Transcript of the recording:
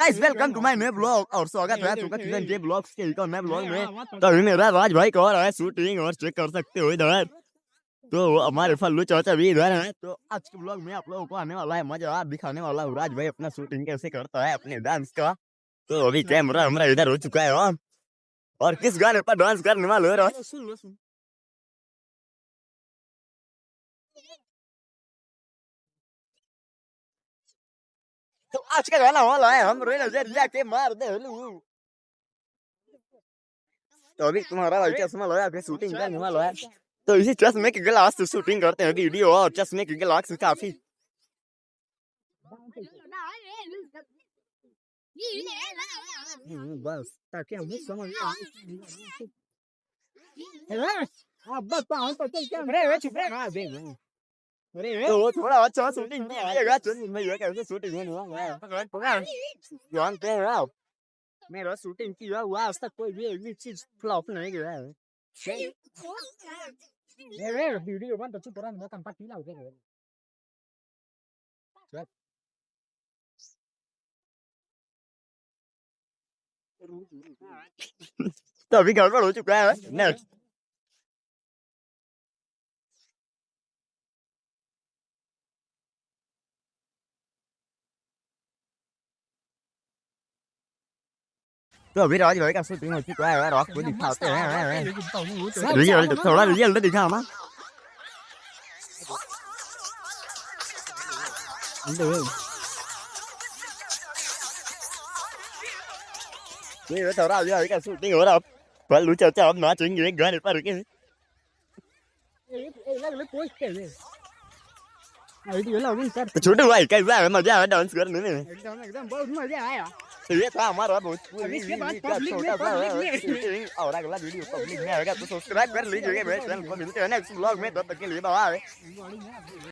Guys welcome to my new blog और स्वागत है आपका सीजन जे ब्लॉग्स के एक और नए ब्लॉग में। तो अभी मेरा राज भाई को रहा है शूटिंग और चेक कर सकते हो इधर। तो हमारे फल्लू चाचा भी इधर हैं। तो आज के ब्लॉग में आप लोगों को आने वाला है मजा, दिखाने वाला हूँ राज भाई अपना शूटिंग कैसे करता है अपने डांस का। तो अभी कैमरा हमारा इधर हो चुका है ऑन और किस गाने पर डांस करने वाले हो राज? तो आज का गाना वाला है हम रोई नजर जाके मार दे हलू। तो अभी तुम्हारा भाई चश्मा लगाया फिर शूटिंग करने वाला है। तो इसी चश्मे के गिलास से शूटिंग करते हैं वीडियो और चश्मे के गिलास से काफी बस ताकि हम समझ बस पाँच तो क्या रे चुप रे हाँ बे तो वो थोड़ा अच्छा शूटिंग कीजिएगा चल मैं ये कैसे शूटिंग होने वाला है पकड़ पकड़ जानते हैं आप मेरा शूटिंग किया हुआ आज तक कोई भी चीज फ्लॉप नहीं गया है रे वीडियो बंद तो चुप रहा मैं कंपा पीला हो गया तो अभी गड़बड़ हो चुका है नेक्स्ट। तो अभी राज भाई का शूटिंग हो चुका है और आपको दिखाते हैं रियल थोड़ा रियल दिखा हम ये थोड़ा राज भाई का शूटिंग हो रहा पल्लू चाचा अब नाचेंगे गाने पर के तो छोटू भाई कैसा है मजा आया डांस करने में एकदम बहुत मजा आया। तो ये था हमारा भोजपुरी छोटा सा और अगला वीडियो पब्लिक में आएगा तो सब्सक्राइब कर लीजिएगा मेरे चैनल को। मिलते हैं नेक्स्ट ब्लॉग में, तब तक के लिए बाय।